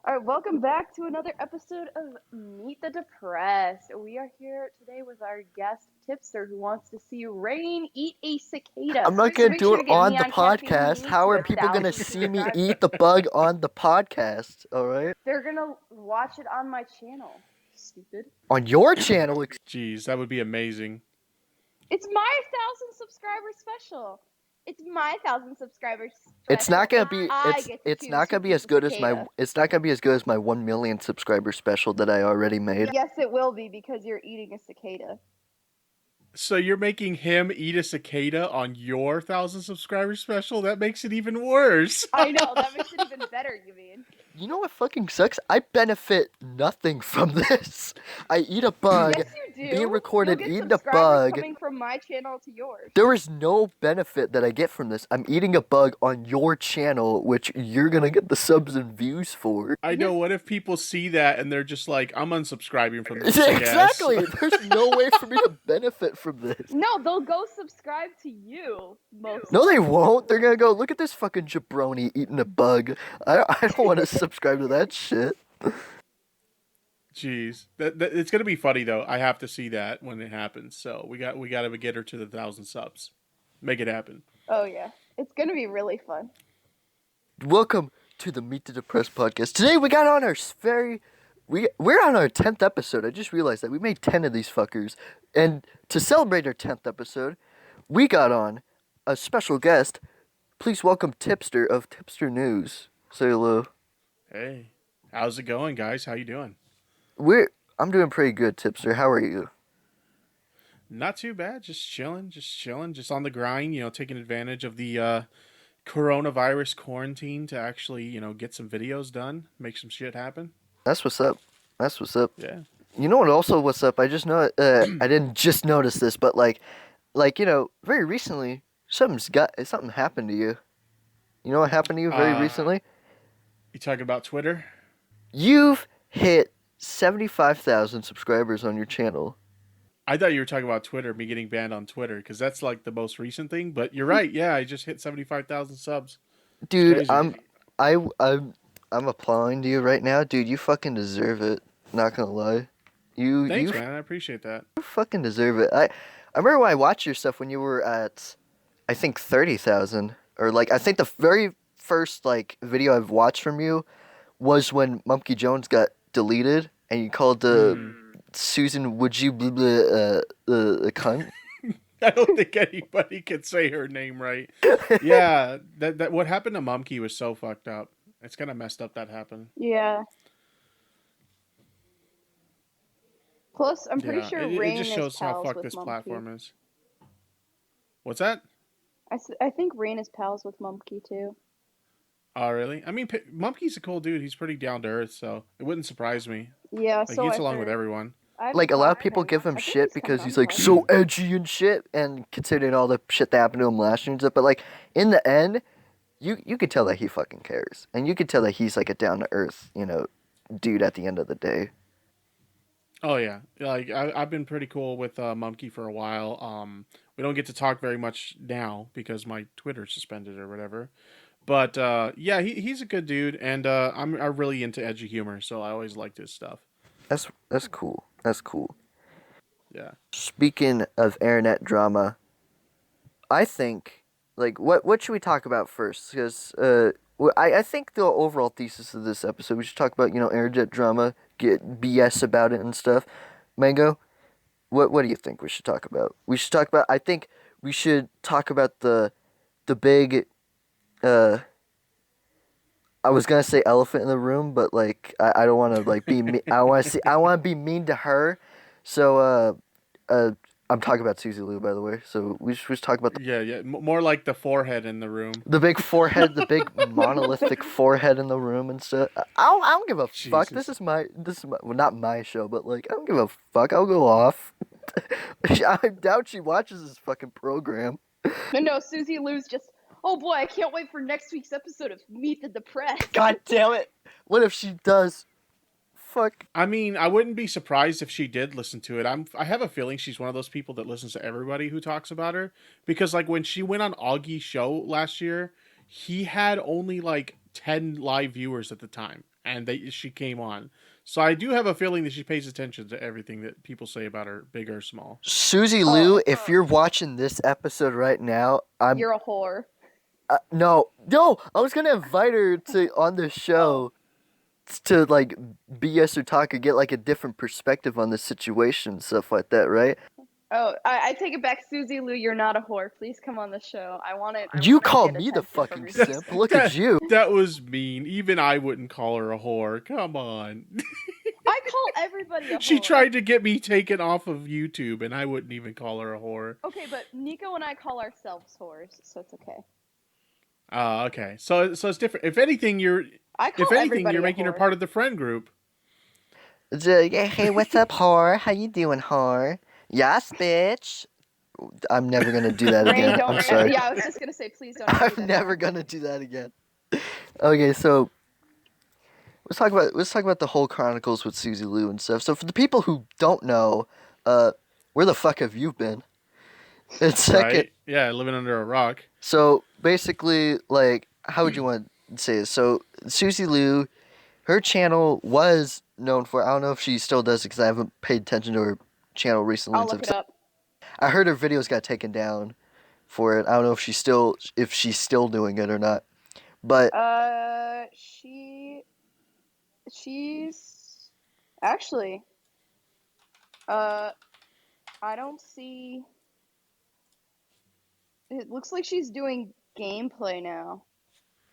All right, welcome back to another episode of Meet the Depressed. We are here today with our guest Tipster, who wants to see Rain eat a cicada. I'm not So gonna make do sure it to get on the Neon Caffeine podcast. needs How to are people gonna 1,000 see me subscribers. eat the bug on the podcast? All right, They're gonna watch it on my channel. Stupid. on your channel. Jeez, that would be amazing. It's my 1,000 subscriber special. It's my 1,000 subscribers It's special. not gonna be. I get to It's choose not who gonna be eats as the good as my. cicada. It's not gonna be as good as my 1 million subscriber special that I already made. Yes, it will be because you're eating a cicada. So you're making him eat a cicada on your 1,000 subscriber special? That makes it even worse. I know, that makes it even better, you mean? You know what fucking sucks? I benefit nothing from this. I eat a bug. Yes, you do. Being recorded You'll get eating a subscribers bug. coming from my channel to yours. There is no benefit that I get from this. I'm eating a bug on your channel, which you're gonna get the subs and views for. I know, what if people see that and they're just like, I'm unsubscribing from this sick Exactly. ass. There's no way for me to benefit from this. No, they'll go subscribe to you. No, they won't. They're gonna go, look at this fucking jabroni eating a bug. I don't want to subscribe to that shit. Jeez. It's gonna be funny though. I have to see that when it happens. So we gotta get her to the 1,000 subs. Make it happen. Oh yeah, it's gonna be really fun. Welcome to the Meet the Depressed podcast. Today we got on our we're on our 10th episode. I just realized that we made 10 of these fuckers, and to celebrate our 10th episode, we got on a special guest. Please welcome Tipster of Tipster News. Say hello. Hey, how's it going, guys? How you doing? I'm doing pretty good, Tipster. How are you? Not too bad. Just chilling. Just on the grind. Taking advantage of the coronavirus quarantine to actually, get some videos done, make some shit happen. That's what's up. That's what's up. Yeah. You know what? Also, what's up? I just know. I didn't just notice this, but very recently, something happened to you. You know what happened to you very recently? You talking about Twitter? You've hit 75,000 subscribers on your channel. I thought you were talking about Twitter, me getting banned on Twitter, because that's like the most recent thing. But you're right. Yeah, I just hit 75,000 subs. Dude, I'm applying to you right now, dude. You fucking deserve it. Not gonna lie. Thanks, man. I appreciate that. You fucking deserve it. I remember when I watched your stuff when you were at, I think 30,000, or I think the very first video I've watched from you was when Mumpky Jones got deleted, and you called Susan, would you a cunt? I don't think anybody can say her name right. Yeah, that what happened to Mumkey was so fucked up. It's kind of messed up that happened. Yeah. Plus, I'm pretty sure Rain it just is shows how pals fucked with this Mumkey. platform is. What's that? I think Rain is pals with Mumkey too. Oh, really? I mean, Mumkey's a cool dude. He's pretty down to earth, so it wouldn't surprise me. Yeah, He so gets I've along with heard. everyone. I've A lot of talked to people give him I think shit he's because kinda he's fun. so edgy and shit, and considering all the shit that happened to him last year and stuff. But in the end, you could tell that he fucking cares, and you could tell that he's a down to earth, dude. At the end of the day. Oh yeah, I've been pretty cool with Mumkey for a while. We don't get to talk very much now because my Twitter's suspended or whatever. But yeah, he's a good dude, and I'm really into edgy humor, so I always liked his stuff. That's cool. That's cool. Yeah. Speaking of internet drama, I think what should we talk about first? Because I think the overall thesis of this episode, we should talk about internet drama, get BS about it and stuff. Mango, what do you think we should talk about? I think we should talk about the big. I was gonna say elephant in the room, but I don't want to be I want to be mean to her, so I'm talking about SUZY Lou, by the way. So we should talk about Yeah. More like the forehead in the room. the big forehead, the big monolithic forehead in the room and stuff. I don't give a fuck. This is my well, not my show, but I don't give a fuck. I'll go off. I doubt she watches this fucking program. No, Susie Lou's just. Oh boy, I can't wait for next week's episode of Meet the Depressed. God damn it! What if she does? Fuck. I mean, I wouldn't be surprised if she did listen to it. I have a feeling she's one of those people that listens to everybody who talks about her, because when she went on Augie's show last year, he had only 10 live viewers at the time. and she came on. So I do have a feeling that she pays attention to everything that people say about her, big or small. Suzy Oh, Lou, if you're watching this episode right now, I'm you're a whore. no, I was gonna invite her to on the show to like BS or talk or get like a different perspective on the situation, stuff like that, right? Oh, I take it back, Suzy Lou. You're not a whore. Please come on the show. I want it. You To call get me the attention from fucking your simp. sister. Look at you. That was mean. Even I wouldn't call her a whore. Come on. I call everybody a whore. She tried to get me taken off of YouTube, and I wouldn't even call her a whore. Okay, but Nico and I call ourselves whores, so it's okay. Okay. So it's different. If anything, you're Everybody making her whore. part of the friend group. Yeah, hey, what's up, whore? How you doing, whore? Yes, bitch. I'm never gonna do that Rain, again. don't. I'm sorry. Yeah, I was just gonna say, please don't. I'm never gonna do that again. Okay, so let's talk about the whole Chronicles with Suzy Lou and stuff. So for the people who don't know, where the fuck have you been? It's second. Right? Yeah, living under a rock. So basically, like, how would you want to say this? So Suzy Lou, her channel was known for. I don't know if she still does because I haven't paid attention to her channel recently. I'll look it up. I heard her videos got taken down for it. I don't know if she's still doing it or not. But she's actually, I don't see. It looks like she's doing gameplay now.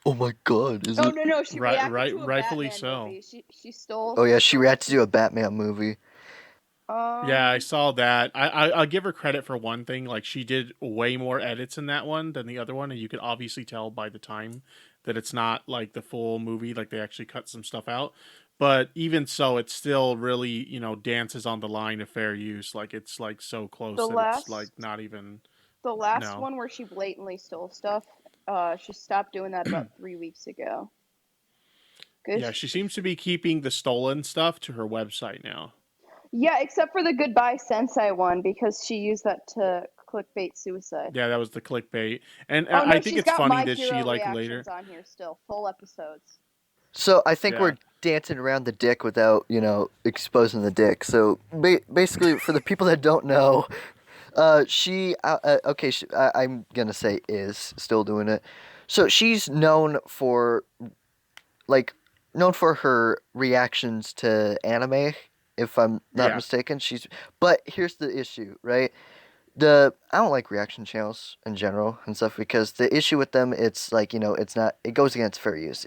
oh my god, is it? No, she reacted to a rightfully Batman so. movie. She stole. Oh yeah, she reacted to a Batman movie. Yeah, I saw that. I'll give her credit for one thing. Like, she did way more edits in that one than the other one, and you could obviously tell by the time that it's not like the full movie. Like, they actually cut some stuff out. But even so, it still really, dances on the line of fair use. Like, it's like so close it's like not even. The last No. one where she blatantly stole stuff, she stopped doing that about 3 weeks ago. Yeah, she seems to be keeping the stolen stuff to her website now. Yeah, except for the Goodbye Sensei one because she used that to clickbait suicide. Yeah, that was the clickbait, and Oh no, I think she's it's got funny My that Hero she like reactions later. on here still, full episodes. So I think Yeah. we're dancing around the dick without, exposing the dick. So basically, for the people that don't know, I'm gonna say is still doing it. So she's known for her reactions to anime, if I'm not Yeah. mistaken. But here's the issue, right? I don't like reaction channels in general and stuff because the issue with them, it's like, it goes against fair use.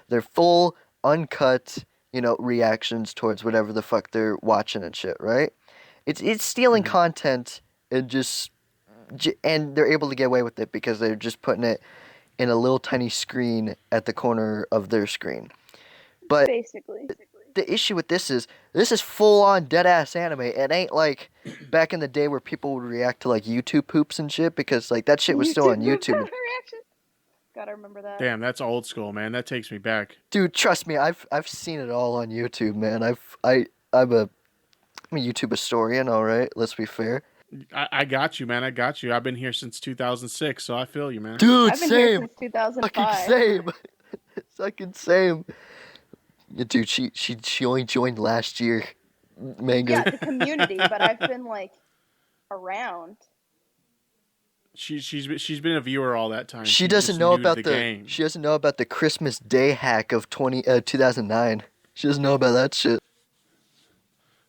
They're full, uncut, reactions towards whatever the fuck they're watching and shit, right? It's stealing content and and they're able to get away with it because they're just putting it in a little tiny screen at the corner of their screen. But basically, the issue with this is full on dead ass anime. It ain't like back in the day where people would react to like YouTube poops and shit because like that shit was still on YouTube. Reaction. Gotta remember that. Damn, that's old school, man. That takes me back. Dude, trust me, I've seen it all on YouTube, man. I'm a YouTube historian, all right. Let's be fair. I got you, man. I got you. I've been here since 2006, so I feel you, man. Dude, I've been here same. since 2005. Fucking same. Fucking same. Yeah, dude, she only joined last year. Manga. Yeah, the community, but I've been like around. She's been a viewer all that time. She She's doesn't just know new to about the the game. she doesn't know about the Christmas Day hack of 2009. She doesn't know about that shit.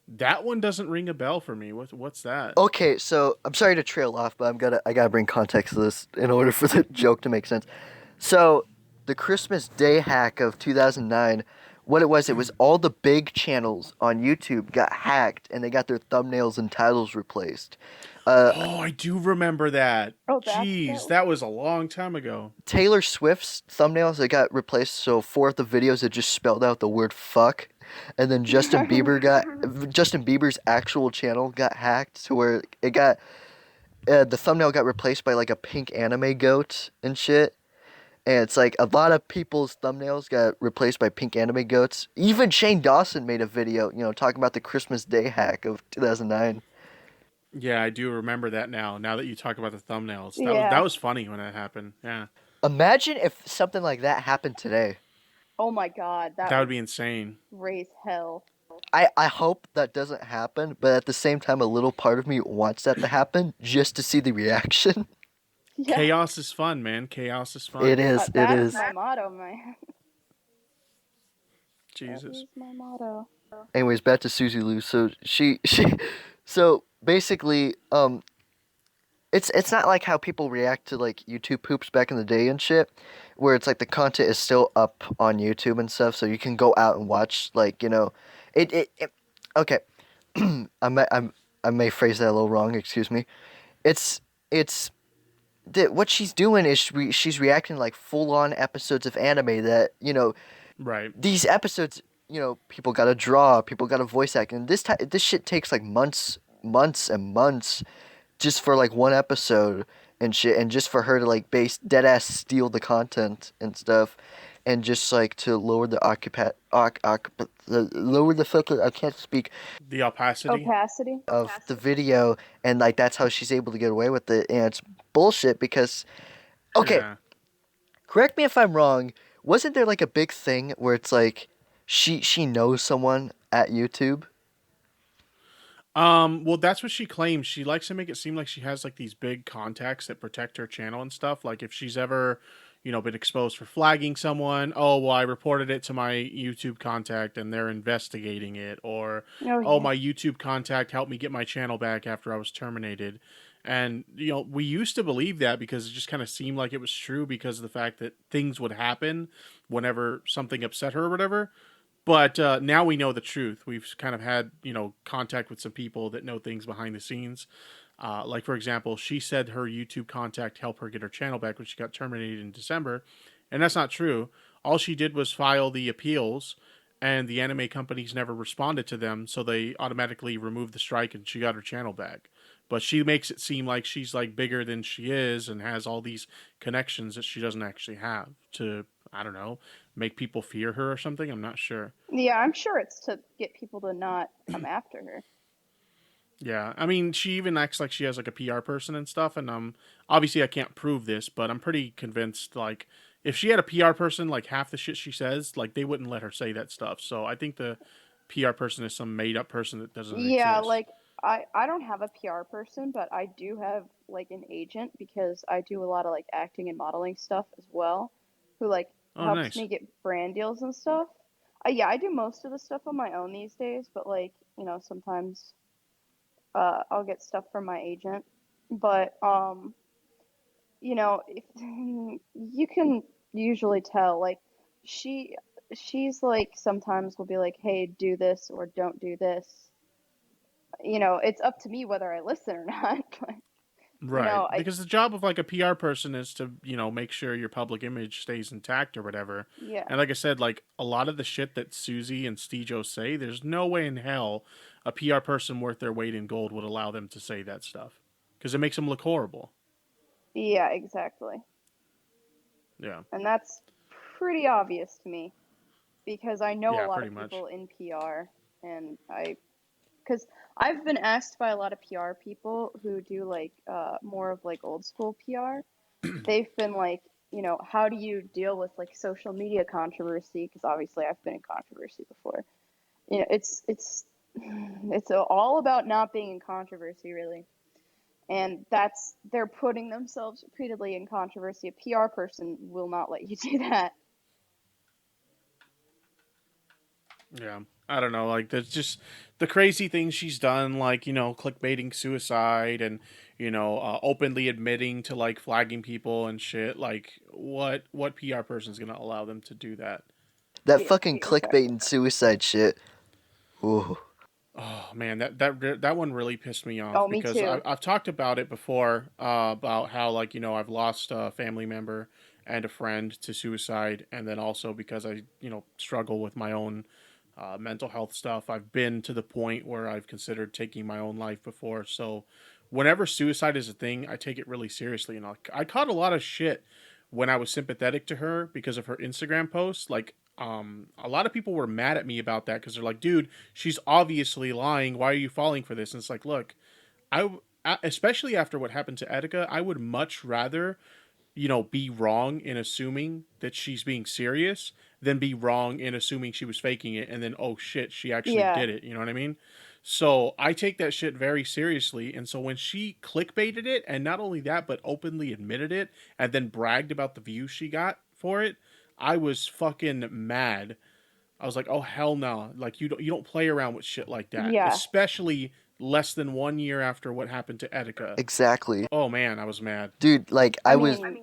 That one doesn't ring a bell for me. What's that? Okay, so I'm sorry to trail off, but I gotta bring context to this in order for the joke to make sense. So, the Christmas Day hack of 2009, what it was all the big channels on YouTube got hacked and they got their thumbnails and titles replaced. Oh, I do remember that. Oh, jeez, that was a long time ago. Taylor Swift's thumbnails, they got replaced, so 4 of the videos it just spelled out the word fuck. And then Justin Bieber's actual channel got hacked to where it got the thumbnail got replaced by like a pink anime goat and shit. And it's like a lot of people's thumbnails got replaced by pink anime goats. Even Shane Dawson made a video, talking about the Christmas Day hack of 2009. Yeah, I do remember that now. Now that you talk about the thumbnails, Yeah. that was funny when that happened. Yeah. Imagine if something like that happened today. Oh my god, that That would would be insane. raise hell. I hope that doesn't happen, but at the same time, a little part of me wants that to happen just to see the reaction. Yeah, Chaos is fun, man. Chaos is It fun. is, it that's is. my motto, man. That Jesus. is my motto. Anyways, back to Susie Lou. So so basically, it's not like how people react to like YouTube poops back in the day and shit, where it's like the content is still up on YouTube and stuff, so you can go out and watch like it okay. I may phrase that a little wrong. Excuse me. It's what she's doing is she's reacting like full on episodes of anime that Right. these episodes people gotta draw, people gotta voice act, and this shit takes like months and months just for like one episode and shit, and just for her to like base dead ass steal the content and stuff, and just like to lower the lower the fucking I can't speak The opacity. Opacity. of the video, and like that's how she's able to get away with it, and it's bullshit because okay, Yeah. correct me if I'm wrong, wasn't there like a big thing where it's like she knows someone at YouTube? Well, that's what she claims. She likes to make it seem like she has like these big contacts that protect her channel and stuff. Like if she's ever, been exposed for flagging someone, oh, well, I reported it to my YouTube contact and they're investigating it. Or, Oh oh, yeah. my YouTube contact helped me get my channel back after I was terminated. And, we used to believe that because it just kind of seemed like it was true because of the fact that things would happen whenever something upset her or whatever. But now we know the truth. We've kind of had, contact with some people that know things behind the scenes. Like, for example, she said her YouTube contact helped her get her channel back when she got terminated in December. And that's not true. All she did was file the appeals, and the anime companies never responded to them. So they automatically removed the strike and she got her channel back. But she makes it seem like she's like bigger than she is and has all these connections that she doesn't actually have to, I don't know, make people fear her or something. I'm not sure. Yeah, I'm sure it's to get people to not come after her. Yeah, I mean, she even acts like she has like a PR person and stuff, and obviously I can't prove this, but I'm pretty convinced like if she had a PR person, like half the shit she says, like they wouldn't let her say that stuff. So I think the PR person is some made up person that doesn't Yeah, exist. like I don't have a PR person, but I do have like an agent because I do a lot of like acting and modeling stuff as well, who like Oh, helps nice. me get brand deals and stuff. Yeah, I do most of the stuff on my own these days, but like, sometimes I'll get stuff from my agent. But if you can usually tell like she she's like sometimes will be like, "Hey, do this or don't do this." It's up to me whether I listen or not. But Right, I because the job of like a PR person is to make sure your public image stays intact or whatever. yeah. And like I said, like a lot of the shit that Susie and Stejo say, there's no way in hell a PR person worth their weight in gold would allow them to say that stuff because it makes them look horrible. Yeah, exactly. Yeah, And that's pretty obvious to me because I know a yeah, lot pretty of much. people in PR and because I've been asked by a lot of PR people who do like more of like old school PR. They've been like, how do you deal with like social media controversy? Because obviously I've been in controversy before. It's all about not being in controversy, really. And they're putting themselves repeatedly in controversy. A PR person will not let you do that. Yeah, I don't know. Like there's just the crazy things she's done, like clickbaiting suicide and openly admitting to like flagging people and shit. Like what PR person's gonna allow them to do that? That Yeah, fucking clickbait exactly. and suicide shit. Ooh. Oh man, that one really pissed me off Oh, me because too. I've talked about it before about how like I've lost a family member and a friend to suicide, and then also because I struggle with my own mental health stuff. I've been to the point where I've considered taking my own life before. So whenever suicide is a thing, I take it really seriously, and I caught a lot of shit when I was sympathetic to her because of her Instagram posts. Like a lot of people were mad at me about that because they're like, dude, she's obviously lying. Why are you falling for this? And it's like, look, especially after what happened to Etika, I would much rather be wrong in assuming that she's being serious then be wrong in assuming she was faking it, and then oh shit, she actually Yeah. did it. You know what I mean? So I take that shit very seriously, and so when she clickbaited it, and not only that, but openly admitted it, and then bragged about the views she got for it, I was fucking mad. I was like, oh hell no! Like you don't play around with shit like that, Yeah. especially less than 1 year after what happened to Etika. Exactly. Oh man, I was mad. Dude, like I I mean,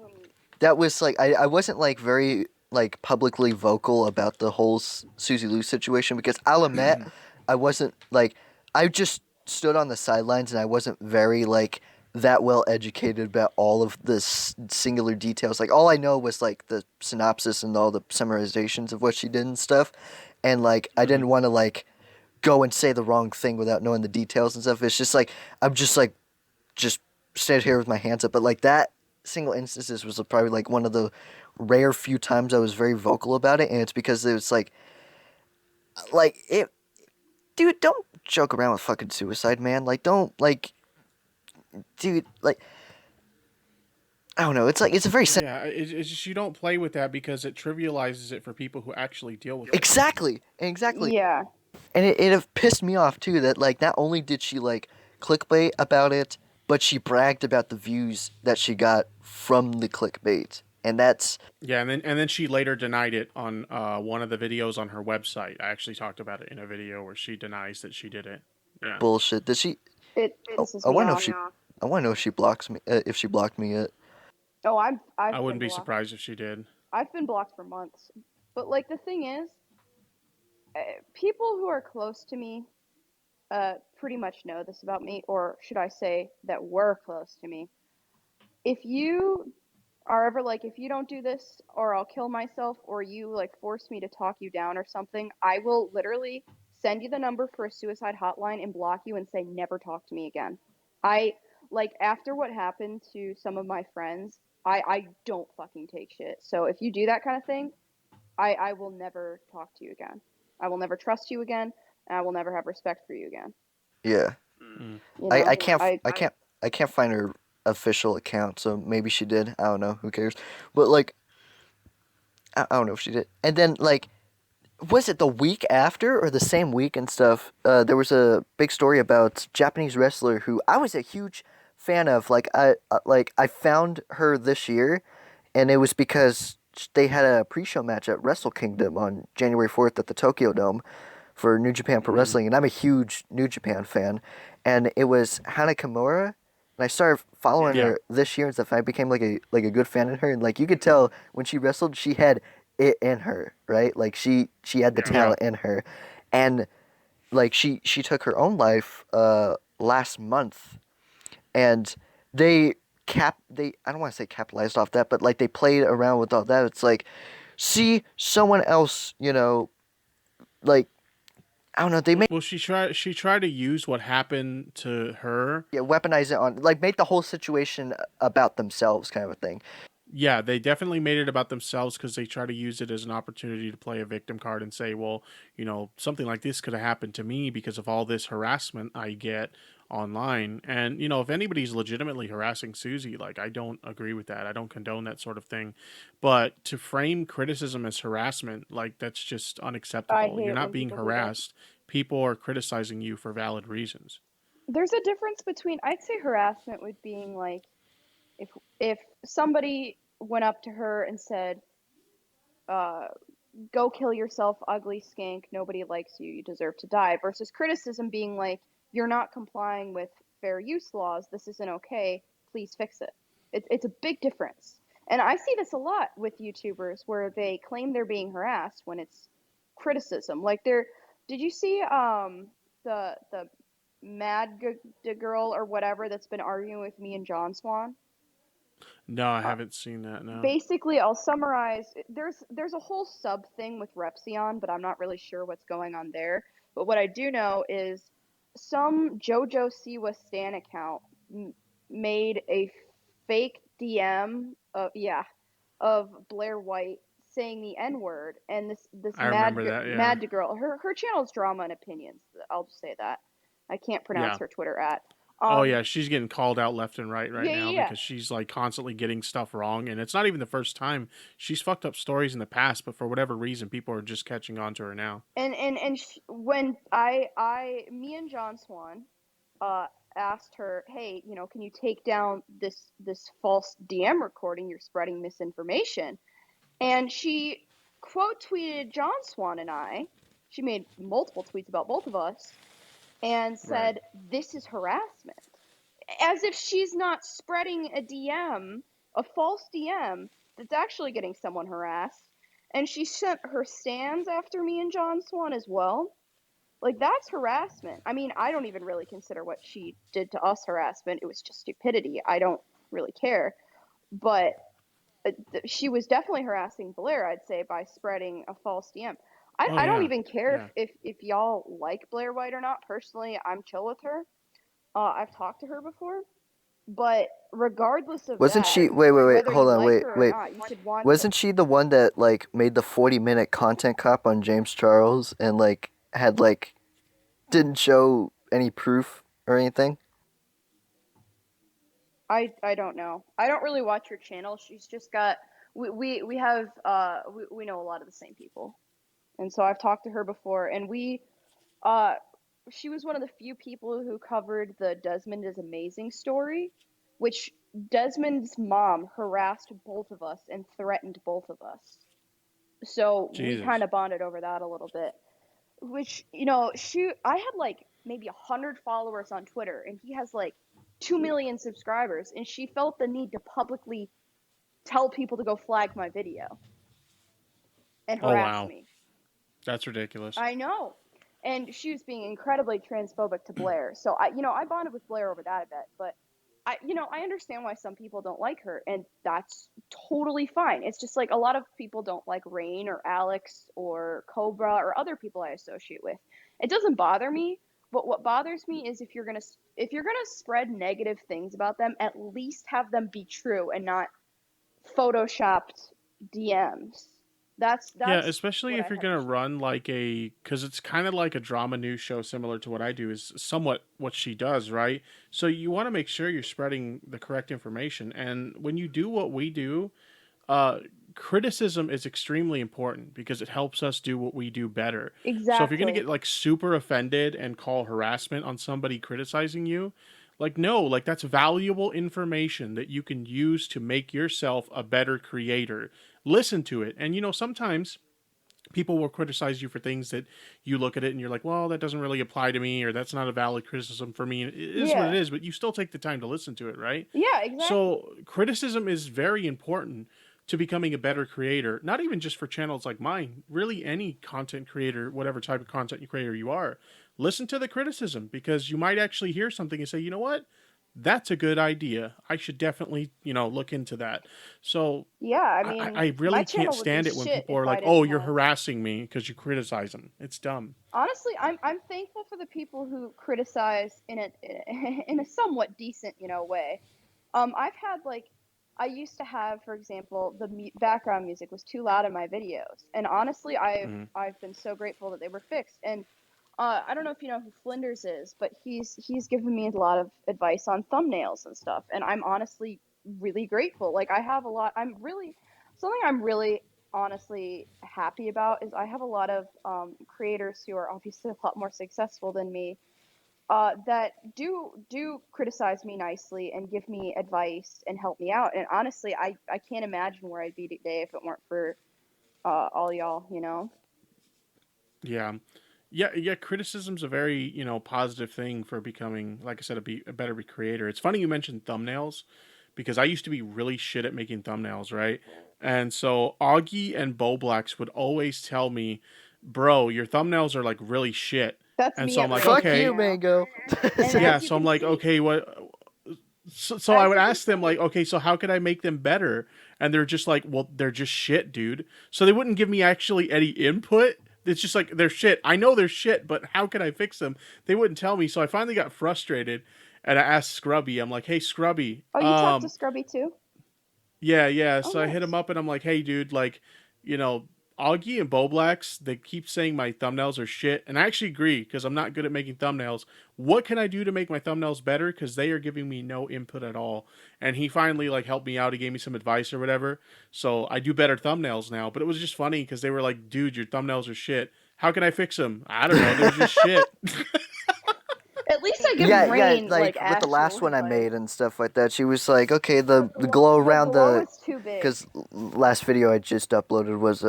that was like I wasn't like very like publicly vocal about the whole Susie Lou situation because I'll admit I wasn't like I just stood on the sidelines and I wasn't very like that well educated about all of the singular details. Like all I know was like the synopsis and all the summarizations of what she did and stuff, and like I Mm-hmm. didn't want to like go and say the wrong thing without knowing the details and stuff. It's just like I'm just stand here with my hands up. But like that single instances was probably like one of the rare few times I was very vocal about it, and it's because it was like it, dude. Don't joke around with fucking suicide, man. Like don't like, dude. Like I don't know. It's like it's a very Yeah, it's just you don't play with that because it trivializes it for people who actually deal with it. exactly, yeah. and it have pissed me off too that like not only did she like clickbait about it, but she bragged about the views that she got from the clickbait, and that's Yeah, and then she later denied it on one of the videos on her website. I actually talked about it in a video where she denies that she did it. Yeah, bullshit. Did she? It Oh, pisses I me want to know if off. she. I want to know if she blocks me. If she blocked me yet. Oh, I I've been wouldn't be blocked. surprised if she did. I've been blocked for months. But like the thing is, people who are close to me pretty much know this about me, or should I say that were close to me. If you are ever like, if you don't do this, or I'll kill myself, or you like force me to talk you down or something, I will literally send you the number for a suicide hotline and block you and say, never talk to me again. I like after what happened to some of my friends, I don't fucking take shit. So if you do that kind of thing, I will never talk to you again. I will never trust you again, and I will never have respect for you again. Yeah. Mm. You know, I can't find her official account, so maybe she did. I don't know. Who cares? But like, I don't know if she did. And then like, was it the week after or the same week and stuff? There was a big story about Japanese wrestler who I was a huge fan of. Like I found her this year, and it was because they had a pre-show match at Wrestle Kingdom on January 4th at the Tokyo Dome for New Japan Pro Mm. Wrestling, and I'm a huge New Japan fan. And it was Hana Kimura, and I started following Yeah, her this year and stuff. I became like a good fan of her, and like you could tell when she wrestled, she had it in her, right? Like she had the yeah. talent in her, and like she took her own life last month, and they they I don't want to say capitalized off that, but like they played around with all that. It's like see someone else, like I don't know, they Well, she tried to use what happened to her. yeah, weaponize it on like make the whole situation about themselves kind of a thing. Yeah, they definitely made it about themselves because they try to use it as an opportunity to play a victim card and say, well, something like this could have happened to me because of all this harassment I get online. And, if anybody's legitimately harassing Susie, like, I don't agree with that. I don't condone that sort of thing. But to frame criticism as harassment, like, that's just I unacceptable. You're hate not when being people do that. harassed, people are criticizing you for valid reasons. There's a difference between I'd say harassment with being like if somebody went up to her and said, uh, "Go kill yourself, ugly skank. Nobody likes you. You deserve to die." Versus criticism being like, "You're not complying with fair use laws. This isn't okay. Please fix it." It's a big difference, and I see this a lot with YouTubers where they claim they're being harassed when it's criticism. Like they're, did you see the girl or whatever that's been arguing with me and John Swan? No, I Uh, haven't seen that, no. Basically, I'll summarize. There's a whole sub thing with Repsion, but I'm not really sure what's going on there. But what I do know is some JoJo Siwa Stan account made a fake DM of, yeah, of Blair White saying the N word, and this I remember that, yeah. mad girl, her channel's Drama and Opinions. I'll just say that. I can't pronounce Yeah. her Twitter at. Oh Um, yeah, she's getting called out left and right yeah, now yeah, yeah. because she's like constantly getting stuff wrong, and it's not even the first time. She's fucked up stories in the past, but for whatever reason, people are just catching on to her now. When me and John Swan, uh, asked her, hey, can you take down this false DM recording? You're spreading misinformation. And she quote tweeted John Swan and I. She made multiple tweets about both of us and Right. said, this is harassment. As if she's not spreading a DM, a false DM, that's actually getting someone harassed. And she sent her stands after me and John Swan as well. Like, that's harassment. I mean, I don't even really consider what she did to us harassment. It was just stupidity. I don't really care. But she was definitely harassing Blair, I'd say, by spreading a false DM. I, Oh I don't yeah, even care yeah. if y'all like Blair White or not. Personally, I'm chill with her. I've talked to her before. But regardless of Wasn't that, she? Wait. whether Hold you on. like her or Wait. not, you should want to. Wasn't she the one that like made the 40-minute content cop on James Charles and like had like didn't show any proof or anything? I don't know. I don't really watch her channel. She's just got we have we know a lot of the same people. And so I've talked to her before, and uh she was one of the few people who covered the Desmond is Amazing story, which Desmond's mom harassed both of us and threatened both of us. So we kind Jesus. of bonded over that a little bit. Which, I had like maybe 100 followers on Twitter, and he has like 2 million subscribers, and she felt the need to publicly tell people to go flag my video and Oh harass wow, me. that's ridiculous. I know. And she was being incredibly transphobic to Blair. So I bonded with Blair over that a bit, but I understand why some people don't like her, and that's totally fine. It's just like a lot of people don't like Rain or Alex or Cobra or other people I associate with. It doesn't bother me, but what bothers me is if you're gonna spread negative things about them, at least have them be true and not photoshopped DMs. That's Yeah, that's especially what if I you're have gonna issue with. run like because it's kind of like a drama news show similar to what I do is somewhat what she does, right? So you want to make sure you're spreading the correct information, and when you do what we do, uh, criticism is extremely important because it helps us do what we do better. So if you're gonna Exactly. get like super offended and call harassment on somebody criticizing you, like no, like that's valuable information that you can use to make yourself a better creator. Listen to it, and sometimes people will criticize you for things that you look at it and you're like, well, that doesn't really apply to me, or that's not a valid criticism for me. It is what it Yeah. is, but you still take the time to listen to it, right? Yeah, exactly. So criticism is very important to becoming a better creator, not even just for channels like mine, really any content creator, whatever type of content creator you are. Listen to the criticism because you might actually hear something and say, you know what? That's a good idea. I should definitely, look into that. So Yeah, I I mean, my really can't channel would be stand it when shit people if are I like, "Oh, didn't you're have. harassing me because you criticize them." It's dumb. Honestly, I'm thankful for the people who criticize in a in a somewhat decent, way. I've had like I used to have, for example, the background music was too loud in my videos, and honestly, I've Hmm. I've been so grateful that they were fixed. And I don't know if you know who Flinders is, but he's given me a lot of advice on thumbnails and stuff, and I'm honestly really grateful. Like I have a lot. Something I'm really honestly happy about is I have a lot of creators who are obviously a lot more successful than me that do criticize me nicely and give me advice and help me out. And honestly, I can't imagine where I'd be today if it weren't for all y'all. Yeah, yeah. Criticism's a very positive thing for becoming, like I said, a better creator. It's funny you mentioned thumbnails because I used to be really shit at making thumbnails, right? And so Augie and Bowblacks would always tell me, "Bro, your thumbnails are like really shit." That's And me so I'm at like, Fuck Raintism you, "Okay." now, Mango. and Yeah, as you so I'm can like, see, "Okay, what?" So I as would you can ask them like, see, okay, so how could I make them better? And they're just like, well, they're just shit, dude. So they wouldn't give me actually any input. It's just like they're shit. I know they're shit, but how can I fix them? They wouldn't tell me. So I finally got frustrated, and I asked Scrubby. I'm like, hey, Scrubby, oh, you talked to Scrubby too? yeah, yeah. Oh, So I hit him nice. up, and I'm like, hey, dude, like, you know, Augie and Boblax, they keep saying my thumbnails are shit, and I actually agree because I'm not good at making thumbnails. What can I do to make my thumbnails better? Because they are giving me no input at all. And he finally like helped me out. He gave me some advice or whatever. So I do better thumbnails now. But it was just funny because they were like, "Dude, your thumbnails are shit. How can I fix them? I don't know. They're just shit." At least I give Yeah, yeah, Rain like like with the last actual one I advice. made and stuff like that, she was like, okay, the glow The around glow the, is too big. because last video I just uploaded was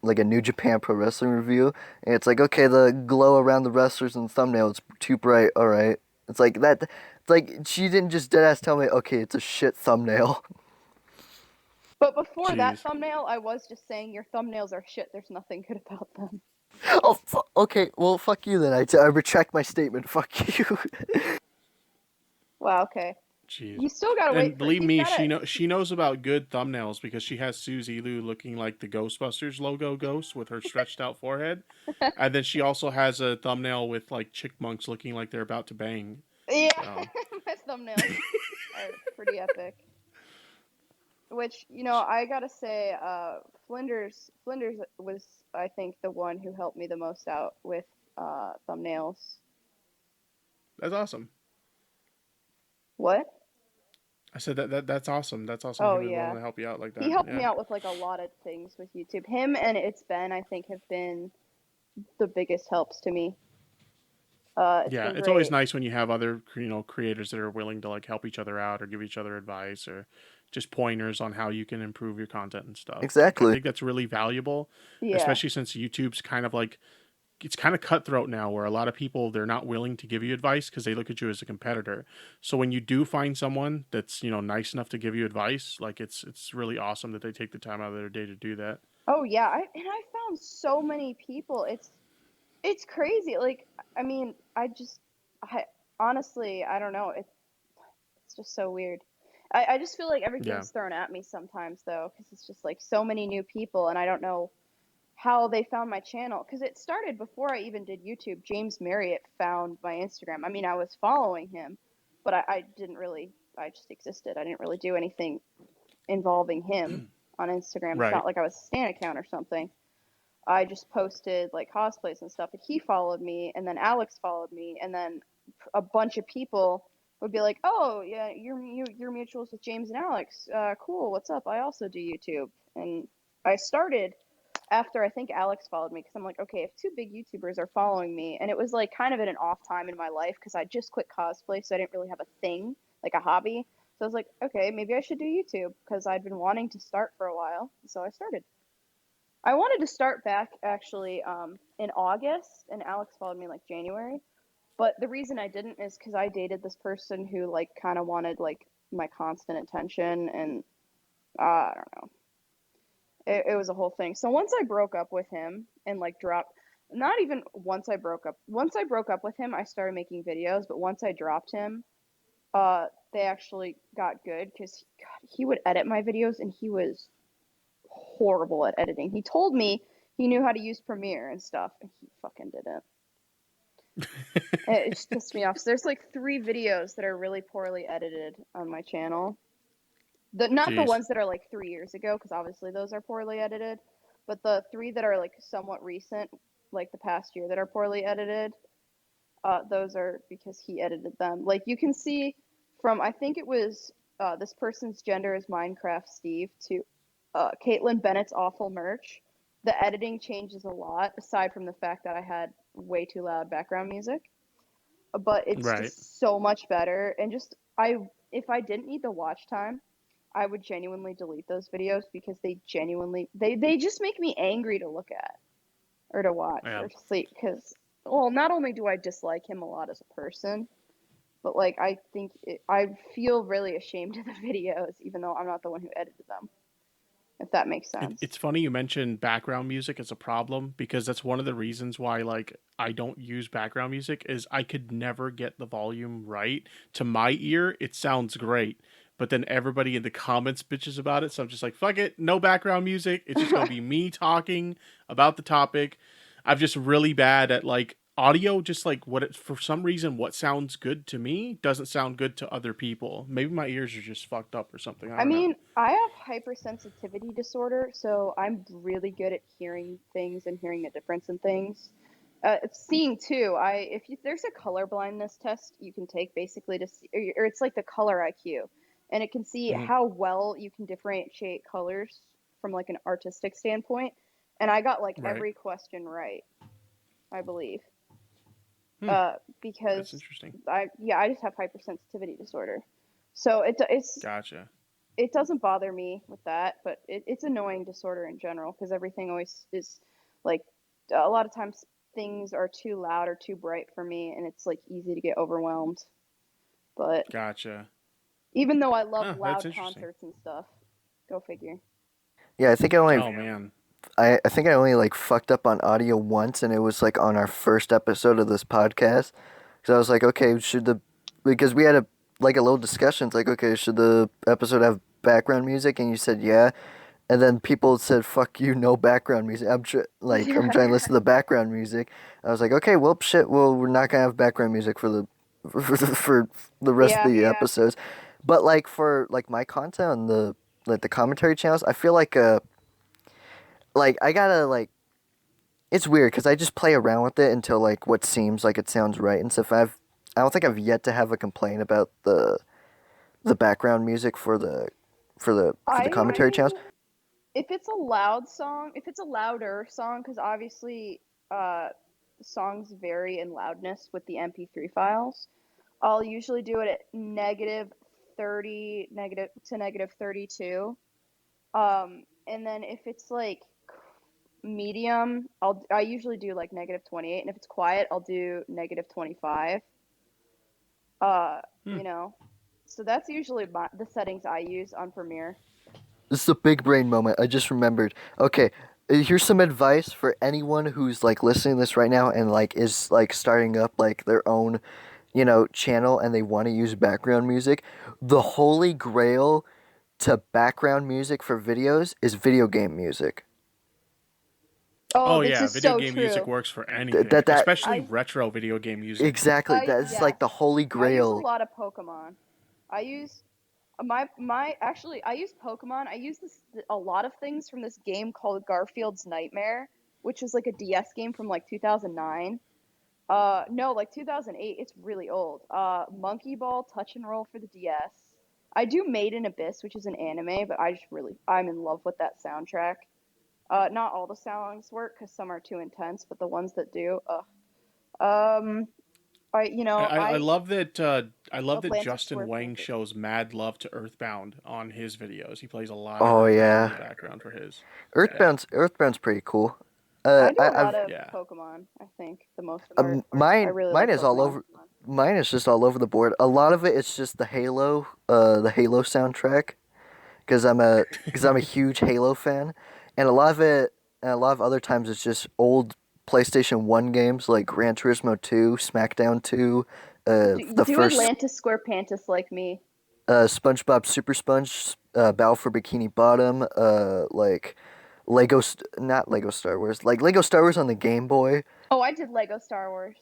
like a New Japan Pro Wrestling review, and it's like, okay, the glow around the wrestlers and the thumbnail is too bright. All right, it's like that. It's like she didn't just deadass tell me, okay, it's a shit thumbnail. But before that Jeez. thumbnail, I was just saying your thumbnails are shit. There's nothing good about them. Oh, okay, well, fuck you then. I retract my statement. Fuck you. Wow, okay. Jeez. You still gotta wait And for believe he's me, gotta she knows about good thumbnails because she has Suzy Lou looking like the Ghostbusters logo ghost with her stretched out forehead. And then she also has a thumbnail with like chickmunks looking like they're about to bang. Yeah, So my thumbnails are pretty epic. Which, I gotta say, Flinders was, I think, the one who helped me the most out with thumbnails. that's awesome. What? I said that's awesome. That's awesome. He Oh was willing yeah. to help you out like He that. helped me Yeah. out with like a lot of things with YouTube. Him and It's Ben, I think, have been the biggest helps to me. It's Yeah, been it's always great. nice when you have other creators that are willing to like help each other out or give each other advice or just pointers on how you can improve your content and stuff. Like I Exactly. think that's really valuable, Yeah. especially since YouTube's kind of like it's kind of cutthroat now where a lot of people they're not willing to give you advice because they look at you as a competitor. So when you do find someone that's nice enough to give you advice, like it's really awesome that they take the time out of their day to do that. Oh yeah. I found so many people. It's crazy. Like, I mean, I honestly, I don't know. It's just so weird. I just feel like Yeah. everything's thrown at me sometimes though, because it's just like so many new people, and I don't know how they found my channel because it started before I even did YouTube. James Marriott found my Instagram. I mean, I was following him, but I didn't really. I just existed. I didn't really do anything involving him on Instagram. It's Right. not like I was a stan account or something. I just posted like cosplays and stuff, and he followed me, and then Alex followed me, and then a bunch of people would be like, "Oh, yeah, you're mutuals with James and Alex. Cool. What's up? I also do YouTube." And I started after I think Alex followed me because I'm like, okay, if two big YouTubers are following me, and it was like kind of at an off time in my life because I just quit cosplay, so I didn't really have a thing like a hobby. So I was like, okay, maybe I should do YouTube because I'd been wanting to start for a while. So I started. I wanted to start back actually in August, and Alex followed me like January. But the reason I didn't is because I dated this person who like kind of wanted like my constant attention, and I don't know. It was a whole thing. So once I broke up with him and like dropped, not even once I broke up. Once I broke up with him, I started making videos. But once I dropped him, they actually got good because he would edit my videos, and he was horrible at editing. He told me he knew how to use Premiere and stuff, and he fucking didn't. It just pissed me off. So there's like 3 videos that are really poorly edited on my channel. Not the Jeez. ones that are like 3 years ago, because obviously those are poorly edited, but the 3 that are like somewhat recent, like the past year, that are poorly edited. Those are because he edited them. Like you can see from I think it was this person's gender is Minecraft Steve to Caitlin Bennett's awful merch. The editing changes a lot, aside from the fact that I had way too loud background music. But it's Right. just so much better. And just if I didn't need the watch time, I would genuinely delete those videos because they just make me angry to look at or to watch Yeah. or to sleep because well, not only do I dislike him a lot as a person, but like I feel really ashamed of the videos even though I'm not the one who edited them, if that makes sense. It's funny you mentioned background music as a problem because that's one of the reasons why like I don't use background music is I could never get the volume right. To my ear, it sounds great, but then everybody in the comments bitches about it, so I'm just like, fuck it, no background music. It's just gonna be me talking about the topic. I'm just really bad at like audio just like for some reason what sounds good to me doesn't sound good to other people. Maybe my ears are just fucked up or something. I I don't know. mean, I have hypersensitivity disorder, so I'm really good at hearing things and hearing the difference in things. Seeing too, there's a color blindness test you can take basically to see, or it's like the color IQ, and it can see Hmm. how well you can differentiate colors from like an artistic standpoint. And I got like Right. every question right, I believe, Hmm. That's because interesting. I just have hypersensitivity disorder, so Gotcha. it doesn't bother me with that, but it's annoying disorder in general because everything always is like a lot of times things are too loud or too bright for me, and it's like easy to get overwhelmed. But Gotcha. even though I love That's loud interesting. concerts and stuff, go figure. Yeah, Oh man. I think I only like fucked up on audio once, and it was like on our first episode of this podcast. Because I was like, okay, because we had a little discussion. It's like, okay, should the episode have background music? And you said yeah. And then people said, "Fuck you, no background music." I'm trying to listen to the background music. I was like, "Okay, well, shit. Well, we're not gonna have background music for the for the rest of Yeah, the episodes." But like for like my content on the commentary channels, I feel like I gotta like it's weird because I just play around with it until like what seems like it sounds right and stuff. I don't think I've yet to have a complaint about the background music for the I commentary channels. if it's a loud song, if it's a louder song, because obviously uh, songs vary in loudness with the MP3 files. I'll usually do it at negative 30, negative to negative 32. And then if it's like medium, I usually do like negative 28, and if it's quiet, I'll do negative 25. Uh, Hmm. you know, so that's usually the settings I use on Premiere. This is a big brain moment. I just remembered. Okay, here's some advice for anyone who's like listening to this right now and like is like starting up like their own, channel and they want to use background music. The holy grail to background music for videos is video game music. Oh, Oh this yeah, is video so game music true. works for Th- anything, that that especially I retro video game music. exactly. That's yeah, like the holy I use a grail. lot of Pokemon. I use my actually I use Pokemon. I use a lot of things from this game called Garfield's Nightmare, which was like a DS game from like 2009. No, like 2008. It's really old. Monkey Ball Touch and Roll for the DS. I do Made in Abyss, which is an anime, but I'm in love with that soundtrack. Not all the songs work because some are too intense, but the ones that do, um, I you I, know I, I love that I love that Atlantic Justin Square Wang Painted. shows mad love to Earthbound on his videos. He plays a lot of Oh Earthbound in yeah, the background for his. Yeah. Earthbound's pretty cool. I do a lot I've of Yeah. Pokemon. I think the most part. I mine really mine like is all Pokemon. over. Mine is just all over the board. A lot of it is just the Halo soundtrack, because I'm a huge Halo fan, and a lot of other times it's just old PlayStation 1 games like Gran Turismo 2, SmackDown 2, the Do first Atlantis Square Pantis like me. SpongeBob Super Sponge, Battle for Bikini Bottom, like not Lego Star Wars, like Lego Star Wars on the Game Boy. Oh, I did Lego Star Wars.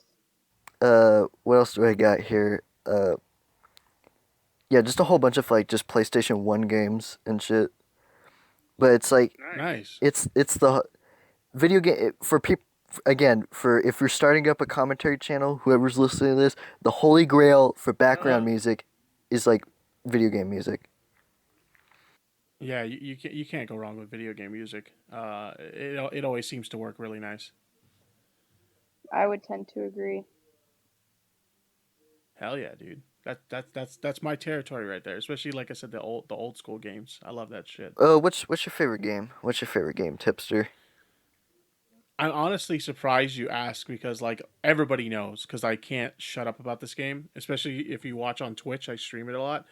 What else do I got here? Yeah, just a whole bunch of like just PlayStation 1 games and shit. But it's like Nice. it's the video game for people again for if you're starting up a commentary channel, whoever's listening to this, the holy grail for background music is like video game music. Yeah, you can't go wrong with video game music. It always seems to work really nice. I would tend to agree. Hell yeah, dude. That's my territory right there. Especially like I said, the old school games. I love that shit. What's your favorite game? What's your favorite game, Tipster? I'm honestly surprised you ask because like everybody knows because I can't shut up about this game. Especially if you watch on Twitch, I stream it a lot.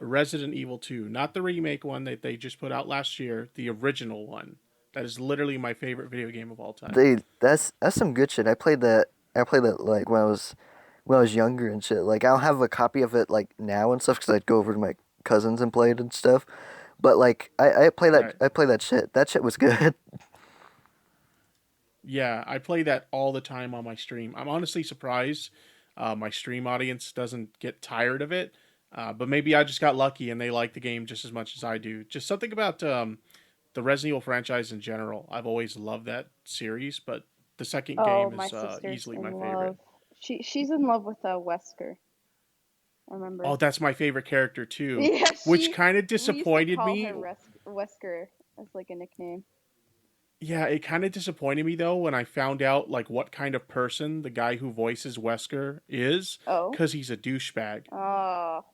Resident Evil 2, not the remake one that they just put out last year, the original one. That is literally my favorite video game of all time. That's some good shit. I played that like when I was younger and shit. Like I don't have a copy of it like now and stuff because I'd go over to my cousins and play it and stuff. But like Right. I play that shit. That shit was good. Yeah, I play that all the time on my stream. I'm honestly surprised my stream audience doesn't get tired of it. But maybe I just got lucky and they like the game just as much as I do. Just something about the Resident Evil franchise in general. I've always loved that series, but the second Oh, game my is sister's easily in my favorite. love. She's in love with Wesker. I Oh, remember. that's my favorite character too, Yeah, which kind of we used to disappointed call me. her Wesker as like a nickname. Yeah, it kind of disappointed me though when I found out like what kind of person the guy who voices Wesker is, Oh, because he's a douchebag. oh,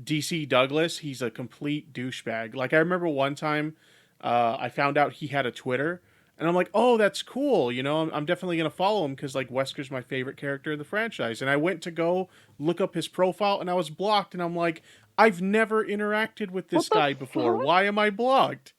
DC Douglas, he's a complete douchebag. Like I remember one time, I found out he had a Twitter, and I'm like, oh, that's cool. You know, I'm definitely gonna follow him because like Wesker's my favorite character in the franchise. And I went to go look up his profile, and I was blocked. And I'm like, I've never interacted with what this the guy before. fuck? Why am I blocked?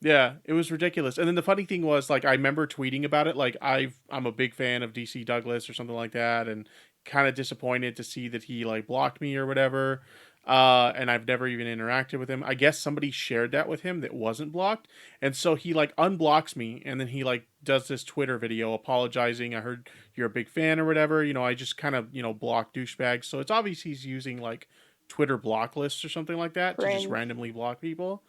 Yeah, it was ridiculous. And then the funny thing was, like, I remember tweeting about it, like I'm a big fan of DC Douglas or something like that, and kind of disappointed to see that he like blocked me or whatever. And I've never even interacted with him. I guess somebody shared that with him that wasn't blocked, and so he like unblocks me, and then he like does this Twitter video apologizing. I heard you're a big fan or whatever. You know, I just kind of block douchebags. So it's obvious he's using like Twitter block lists or something like that to just Cringe. randomly block people.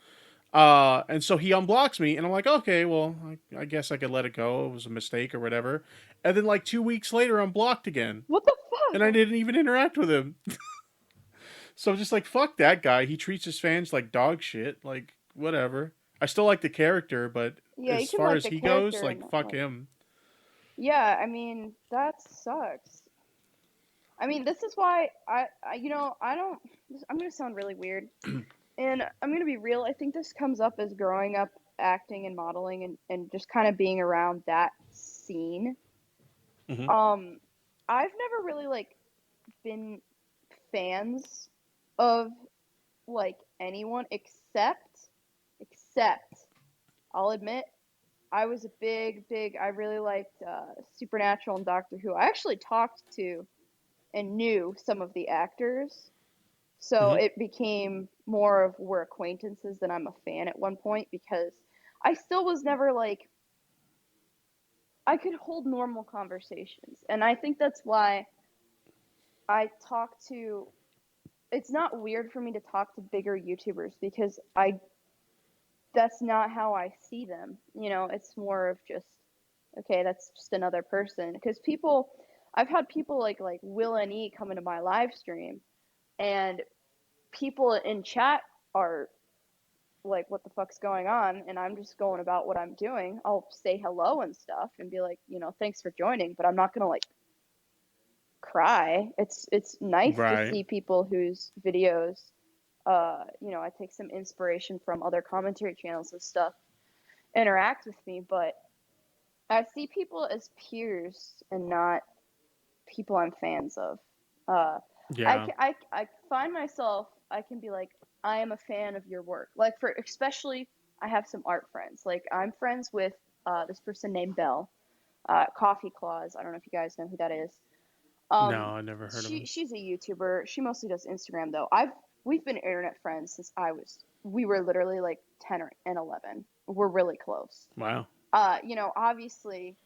And so he unblocks me, and I'm like, okay, well, I guess I could let it go. It was a mistake or whatever. And then like 2 weeks later, I'm blocked again, What the and I fuck? didn't even interact with him. So I'm just like, fuck that guy. He treats his fans like dog shit. Like whatever. I still like the character, but Yeah, you as can far like as the he goes, character and like not fuck like. him. Yeah, I mean that sucks. I mean, this is why I don't. I'm gonna sound really weird, and I'm gonna be real. I think this comes up as growing up acting and modeling and just kind of being around that scene. Hmm. Um, I've never really like been fans of like anyone except I'll admit I was a big I really liked Supernatural and Doctor Who. I actually talked to and knew some of the actors, so Hmm. it became more of we're acquaintances than I'm a fan at one point because I still was never like I could hold normal conversations, and I think that's why I talk to. It's not weird for me to talk to bigger YouTubers because I that's not how I see them. You know, it's more of just okay, that's just another person. Because people, I've had people like Will and E come into my live stream, and people in chat are like, "What the fuck's going on?" And I'm just going about what I'm doing. I'll say hello and stuff and be like, thanks for joining, but I'm not gonna like cry. It's nice to Right. see people whose videos, I take some inspiration from other commentary channels and stuff interact with me, but I see people as peers and not people I'm fans of. Uh, Yeah. I find myself, I can be like, I am a fan of your work. Like, for especially, I have some art friends. Like, I'm friends with this person named Belle, Coffee Claus. I don't know if you guys know who that is. No, I never heard of him. She's a YouTuber. She mostly does Instagram though. We've been internet friends since we were literally like 10 and 11. We're really close. Wow. Obviously